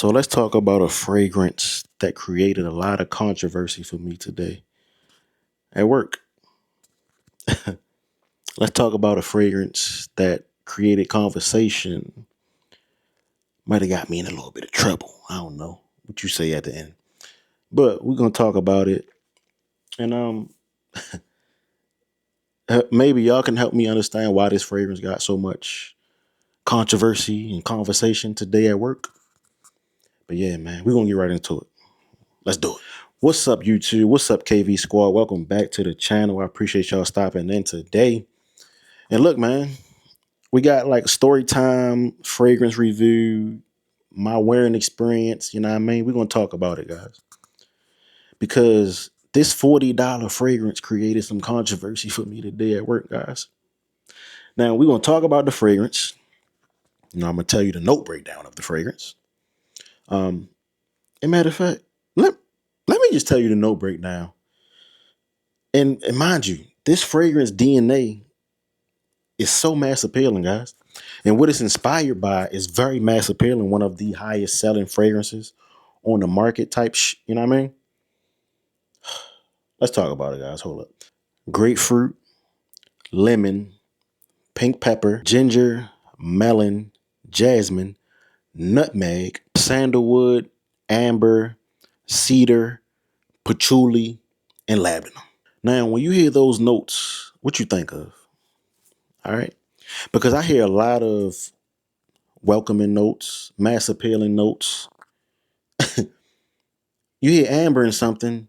So let's talk about a fragrance that created a lot of controversy for me today at work. Let's talk about a fragrance that created conversation. Might have got me in a little bit of trouble. I don't know what you say at the end, but we're gonna talk about it, and maybe y'all can help me understand why this fragrance got so much controversy and conversation today at work. But yeah, man, we're gonna get right into it. Let's do it. What's up, YouTube? What's up, KV Squad? Welcome back to the channel. I appreciate y'all stopping in today. And look, man, we got like story time, fragrance review, my wearing experience. You know what I mean? We're going to talk about it, guys. Because this $40 fragrance created some controversy for me today at work, guys. Now, we're going to talk about the fragrance. You know, I'm going to tell you the note breakdown of the fragrance. And matter of fact, let me just tell you the note breakdown. And mind you, this fragrance DNA is so mass appealing, guys. And what it's inspired by is very mass appealing, one of the highest selling fragrances on the market type. You know what I mean? Let's talk about it, guys. Hold up. Grapefruit, lemon, pink pepper, ginger, melon, jasmine, nutmeg, sandalwood, amber, cedar, patchouli, and lavender. Now, when you hear those notes, what you think of? All right. Because I hear a lot of welcoming notes, mass appealing notes. You hear amber and something,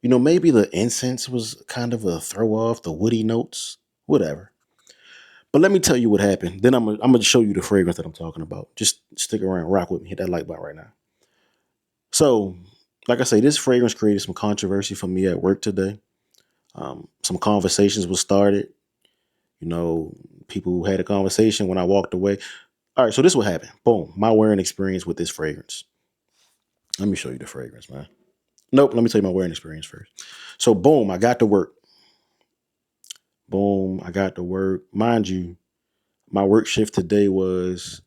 you know, maybe the incense was kind of a throw off, the woody notes, whatever. But let me tell you what happened. Then I'm gonna show you the fragrance that I'm talking about. Just stick around, rock with me, hit that like button right now. So, like I say, this fragrance created some controversy for me at work today. Some conversations were started. You know, people had a conversation when I walked away. All right, so this is what happened. Boom, my wearing experience with this fragrance. Let me show you the fragrance, man. Nope, let me tell you my wearing experience first. So boom, I got to work. Boom, I got to work. Mind you, my work shift today was,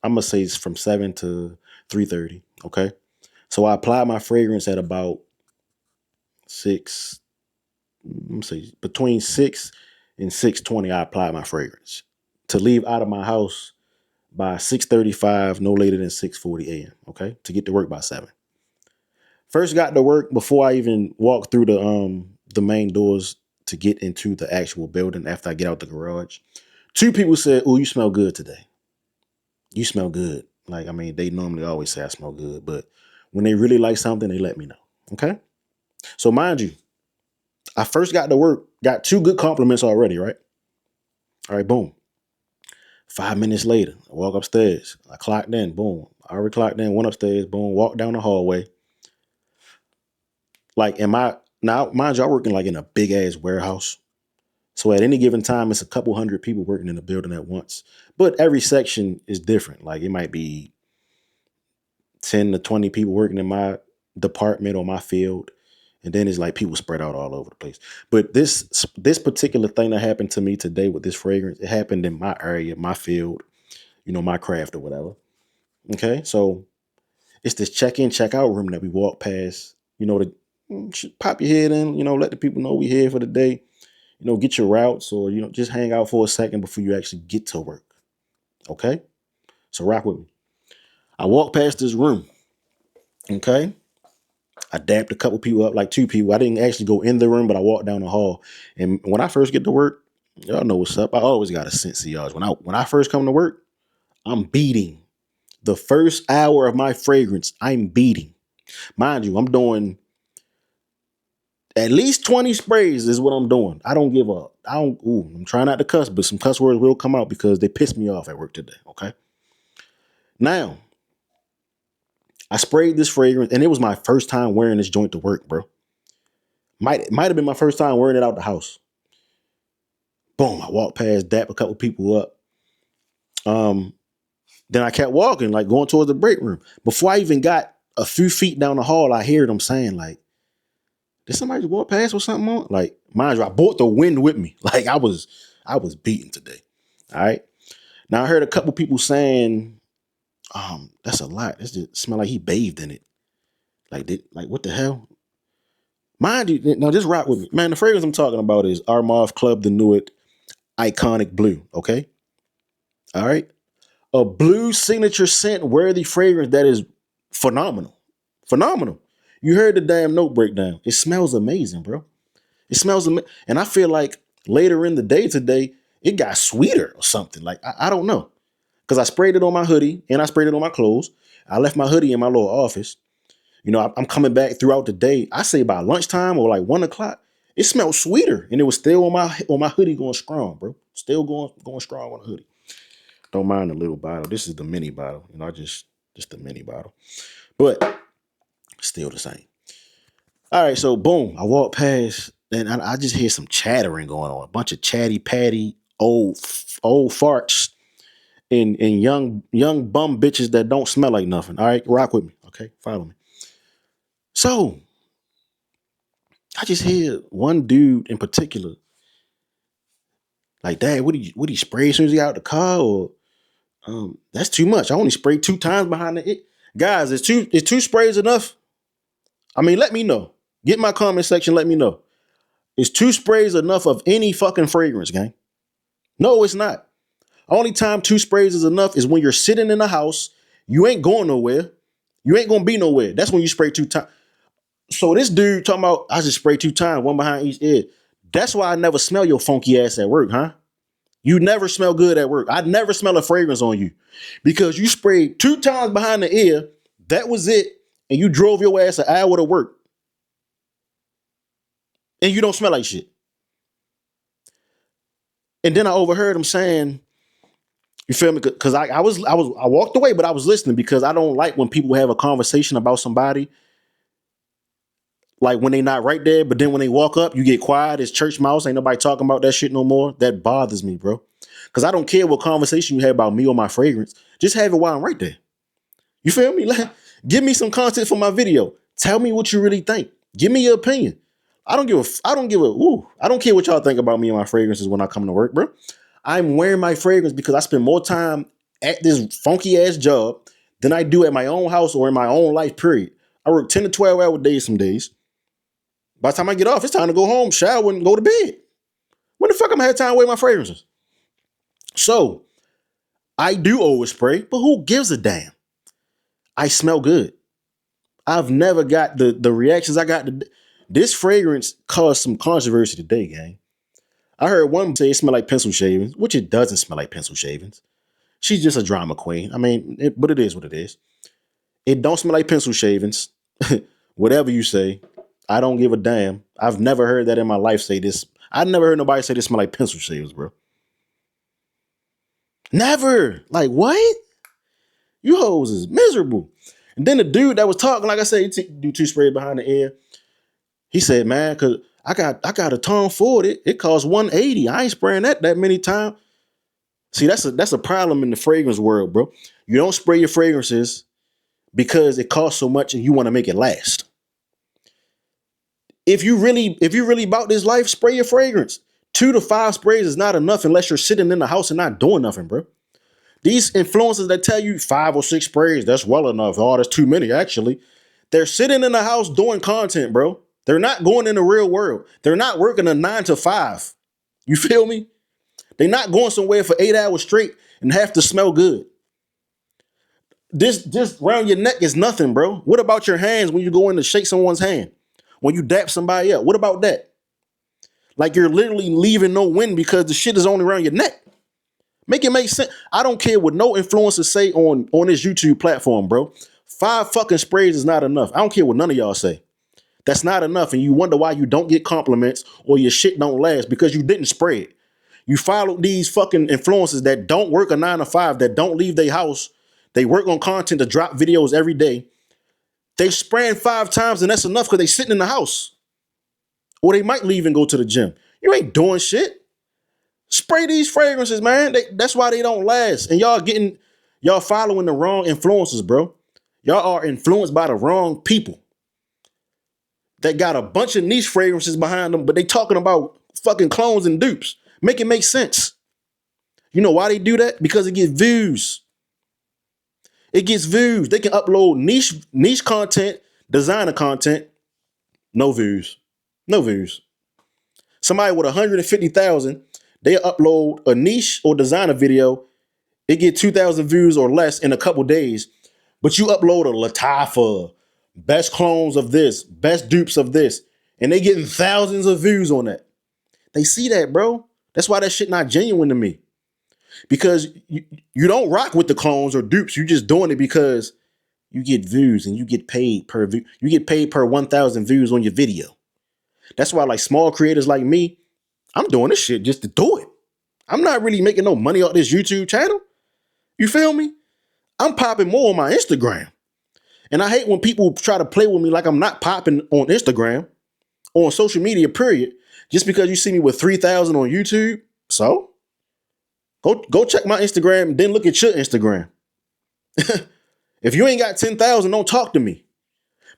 I'm gonna say it's from 7 to 3:30. Okay. So I applied my fragrance at about 6, let me say between 6 and 6:20, I applied my fragrance to leave out of my house by 6:35, no later than 6:40 a.m. Okay, to get to work by 7. First got to work before I even walked through the main doors to get into the actual building after I get out the garage. 2 people said, "Oh, you smell good today. You smell good." Like, I mean, they normally always say I smell good, but when they really like something, they let me know. Okay. So mind you, I first got to work, got 2 good compliments already, right? All right, boom. 5 minutes later, I walk upstairs. I clocked in, boom. I already clocked in, went upstairs, boom, walked down the hallway. Like, now, mind you, I work in like in a big ass warehouse. So at any given time, it's a couple hundred people working in the building at once. But every section is different. Like, it might be 10 to 20 people working in my department or my field. And then it's like people spread out all over the place. But this particular thing that happened to me today with this fragrance, it happened in my area, my field, you know, my craft or whatever. Okay. So it's this check-in, check-out room that we walk past, you know, to pop your head in, you know, let the people know we here for the day, you know, get your routes or, you know, just hang out for a second before you actually get to work. Okay. So rock with me. I walked past this room. Okay. I dapped a couple people up, like 2 people. I didn't actually go in the room, but I walked down the hall. And when I first get to work, y'all know what's up. I always got a sense of y'all. When I first come to work, I'm beating. The first hour of my fragrance, I'm beating. Mind you, I'm doing at least 20 sprays is what I'm doing. I don't give up. I'm trying not to cuss, but some cuss words will come out because they pissed me off at work today. Okay. Now, I sprayed this fragrance and it was my first time wearing this joint to work, bro. Might have been my first time wearing it out the house. Boom, I walked past, dap a couple people up. Then I kept walking, like going towards the break room. Before I even got a few feet down the hall, I hear them saying, like, did somebody just walk past with something on? Like, mind you, I brought the wind with me. Like, I was beaten today. All right. Now I heard a couple people saying, That's a lot. That's just smell like he bathed in it. Like what the hell? Mind you, now just rock with me, man. The fragrance I'm talking about is Armagh Club de Nuit Iconic Blue. Okay, all right, a blue signature scent worthy fragrance that is phenomenal, phenomenal. You heard the damn note breakdown. It smells amazing, bro. It smells amazing, and I feel like later in the day today, it got sweeter or something. Like I don't know, because I sprayed it on my hoodie and I sprayed it on my clothes. I left my hoodie in my little office. You know, I'm coming back throughout the day. I say by lunchtime or like 1 o'clock, it smelled sweeter, and it was still on my hoodie going strong, bro. Still going strong on the hoodie. Don't mind the little bottle. This is the mini bottle. You know, just the mini bottle, but still the same. All right, so boom, I walk past and I just hear some chattering going on. A bunch of chatty patty old farts and young bum bitches that don't smell like nothing. All right, rock with me. Okay, follow me. So I just hear one dude in particular, like, Dad, what he spray as soon as he out the car? Or that's too much. I only sprayed 2 times behind the it. Guys, is two sprays enough? I mean, let me know. Get in my comment section, let me know. Is 2 sprays enough of any fucking fragrance, gang? No, it's not. Only time 2 sprays is enough is when you're sitting in the house, you ain't going nowhere. You ain't gonna be nowhere. That's when you spray 2 times. So this dude talking about I just spray 2 times, one behind each ear. That's why I never smell your funky ass at work, huh? You never smell good at work. I'd never smell a fragrance on you because you sprayed 2 times behind the ear. That was it. And you drove your ass an hour to work. And you don't smell like shit. And then I overheard him saying, you feel me? Because I walked away, but I was listening because I don't like when people have a conversation about somebody, like when they not right there, but then when they walk up, you get quiet. It's church mouse. Ain't nobody talking about that shit no more. That bothers me, bro. Because I don't care what conversation you have about me or my fragrance. Just have it while I'm right there. You feel me? Like, give me some content for my video. Tell me what you really think. Give me your opinion. I don't care what y'all think about me and my fragrances when I come to work, bro. I'm wearing my fragrance because I spend more time at this funky ass job than I do at my own house or in my own life, period. I work 10 to 12 hour days some days. By the time I get off, it's time to go home, shower, and go to bed. When the fuck am I have time to wear my fragrances? So I do overspray, but who gives a damn? I smell good. I've never got the reactions I got. This fragrance caused some controversy today, gang. I heard one say it smelled like pencil shavings, which it doesn't smell like pencil shavings. She's just a drama queen. I mean, but it is what it is. It don't smell like pencil shavings. Whatever you say, I don't give a damn. I've never heard that in my life say this. I never heard nobody say this smell like pencil shavings, bro. Never. Like what? You hoes is miserable. And then the dude that was talking, like I said, he do 2 sprays behind the ear. He said, man, cause I got a Tom Ford. It costs 180. I ain't spraying that many times. See, that's a problem in the fragrance world, bro. You don't spray your fragrances because it costs so much and you want to make it last. If you really about this life, spray your fragrance. 2 to 5 sprays is not enough unless you're sitting in the house and not doing nothing, bro. These influencers that tell you 5 or 6 sprays, that's well enough. Oh, that's too many, actually. They're sitting in the house doing content, bro. They're not going in the real world. They're not working a 9 to 5. You feel me? They're not going somewhere for 8 hours straight and have to smell good. This just around your neck is nothing, bro. What about your hands when you go in to shake someone's hand? When you dap somebody up? What about that? Like you're literally leaving no wind because the shit is only around your neck. Make it make sense. I don't care what no influencers say on this YouTube platform, bro. 5 fucking sprays is not enough. I don't care what none of y'all say. That's not enough. And you wonder why you don't get compliments or your shit don't last because you didn't spray it. You follow these fucking influencers that don't work a 9 to 5, that don't leave their house. They work on content to drop videos every day. They spraying 5 times and that's enough because they sitting in the house. Or they might leave and go to the gym. You ain't doing shit. Spray these fragrances, man. That's why they don't last. And y'all following the wrong influencers, bro. Y'all are influenced by the wrong people that got a bunch of niche fragrances behind them, but they talking about fucking clones and dupes. Make it make sense. You know why they do that? Because it gets views. It gets views. They can upload niche content, designer content, no views. No views. Somebody with 150,000, they upload a niche or designer video, it get 2,000 views or less in a couple days. But you upload a Latifa, best clones of this, best dupes of this, and they getting thousands of views on that. They see that, bro. That's why that shit not genuine to me. Because you don't rock with the clones or dupes. You just doing it because you get views and you get paid per view. You get paid per 1,000 views on your video. That's why like small creators like me, I'm doing this shit just to do it. I'm not really making no money off this YouTube channel. You feel me? I'm popping more on my Instagram. And I hate when people try to play with me like I'm not popping on Instagram or on social media, period. Just because you see me with 3,000 on YouTube. So go check my Instagram, then look at your Instagram. If you ain't got 10,000, don't talk to me.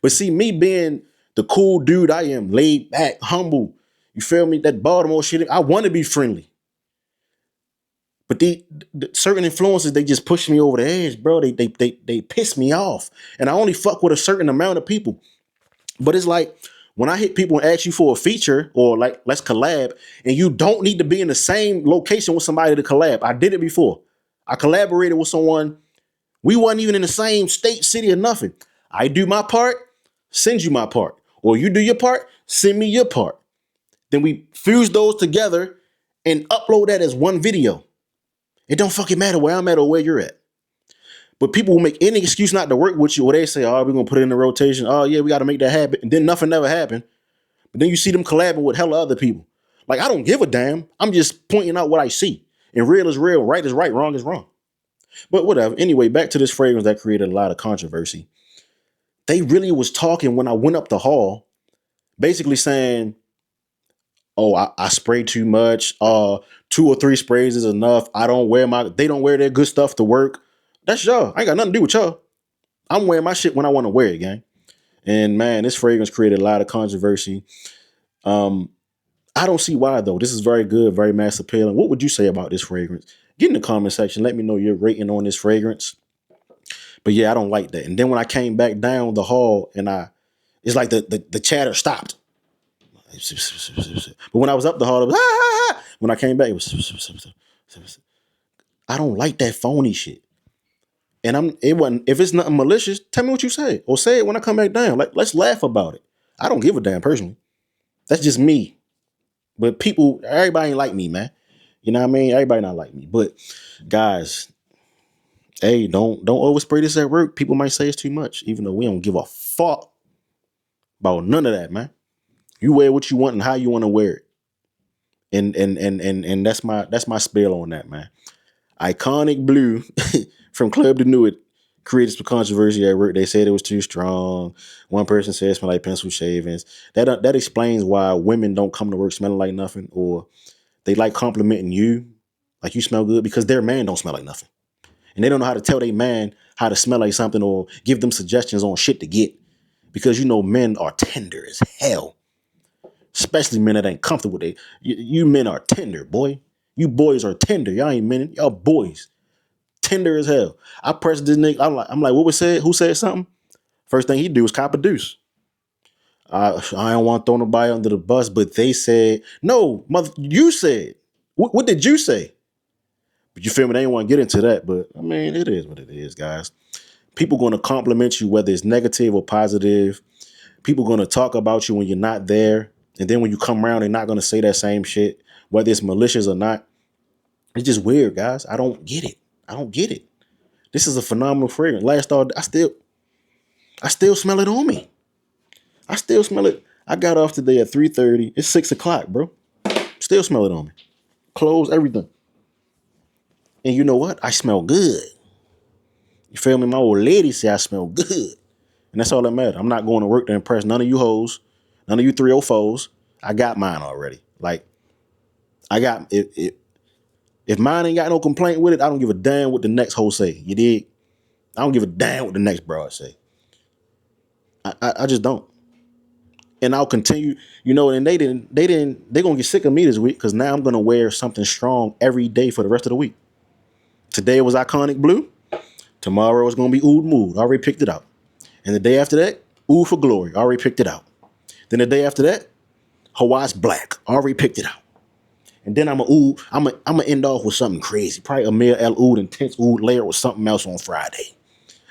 But see, me being the cool dude I am, laid back, humble, you feel me? That Baltimore shit, I want to be friendly. But the certain influences, they just push me over the edge, bro. They piss me off. And I only fuck with a certain amount of people. But it's like when I hit people and ask you for a feature or like, let's collab, and you don't need to be in the same location with somebody to collab. I did it before. I collaborated with someone. We wasn't even in the same state, city, or nothing. I do my part, send you my part. Or you do your part, send me your part. Then we fuse those together and upload that as one video. It don't fucking matter where I'm at or where you're at. But people will make any excuse not to work with you, or they say, oh, we're going to put it in the rotation. Oh, yeah, we got to make that happen. And then nothing never happened. But then you see them collabing with hella other people. Like, I don't give a damn. I'm just pointing out what I see. And real is real, right is right, wrong is wrong. But whatever. Anyway, back to this fragrance that created a lot of controversy. They really was talking when I went up the hall, basically saying, oh, I spray too much. 2 or 3 sprays is enough. They don't wear their good stuff to work. That's y'all. I ain't got nothing to do with y'all. I'm wearing my shit when I want to wear it, gang. And man, this fragrance created a lot of controversy. I don't see why though. This is very good, very mass appealing. What would you say about this fragrance? Get in the comment section. Let me know your rating on this fragrance. But yeah, I don't like that. And then when I came back down the hall and it's like the chatter stopped. But when I was up the hall, it was, ah, ah, ah. When I came back, it was. I don't like that phony shit. And it wasn't. If it's nothing malicious, tell me what you say, or say it when I come back down. Like, let's laugh about it. I don't give a damn personally. That's just me. But everybody ain't like me, man. You know what I mean? Everybody not like me. But guys, hey, don't overspray this at work. People might say it's too much, even though we don't give a fuck about none of that, man. You wear what you want and how you want to wear it. And that's my spell on that, man. Iconic Blue from Club de Nuit created some controversy at work. They said it was too strong. One person said it smelled like pencil shavings. That explains why women don't come to work smelling like nothing, or they like complimenting you like you smell good because their man don't smell like nothing. And they don't know how to tell their man how to smell like something or give them suggestions on shit to get. Because men are tender as hell. Especially men that ain't comfortable with it. You men are tender, boy. You boys are tender. Y'all ain't men. Y'all boys. Tender as hell. I pressed this nigga. I'm like, what was said? Who said something? First thing he do is cop a deuce. I don't want to throw nobody under the bus, but they said, no, mother, you said. What did you say? But you feel me? They didn't want to get into that, but I mean, it is what it is, guys. People going to compliment you, whether it's negative or positive. People going to talk about you when you're not there. And then when you come around, they're not going to say that same shit, whether it's malicious or not. It's just weird, guys. I don't get it. I don't get it. This is a phenomenal fragrance. I still smell it on me. I still smell it. I got off today at 3:30. It's 6 o'clock, bro. Still smell it on me. Clothes, everything. And you know what? I smell good. You feel me? My old lady say I smell good. And that's all that matters. I'm not going to work to impress none of you hoes, none of you 304s. I got mine already. Like, I got it. If mine ain't got no complaint with it, I don't give a damn what the next hoe say. You dig? I don't give a damn what the next broad say. I just don't. And I'll continue, and they're gonna get sick of me this week because now I'm gonna wear something strong every day for the rest of the week. Today was Iconic Blue. Tomorrow is gonna be Oud Mood. Already picked it out. And the day after that, Oud for Glory. Already picked it out. Then the day after that, Hawaii's Black. Already picked it out. And then I'm gonna end off with something crazy. Probably a Amir El Oud Intense Oud layer with something else on Friday.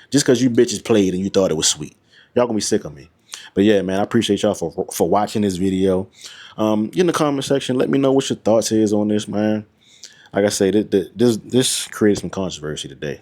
Just because you bitches played and you thought it was sweet. Y'all gonna be sick of me. But yeah, man, I appreciate y'all for watching this video. Get in the comment section. Let me know what your thoughts is on this, man. Like I say, this created some controversy today.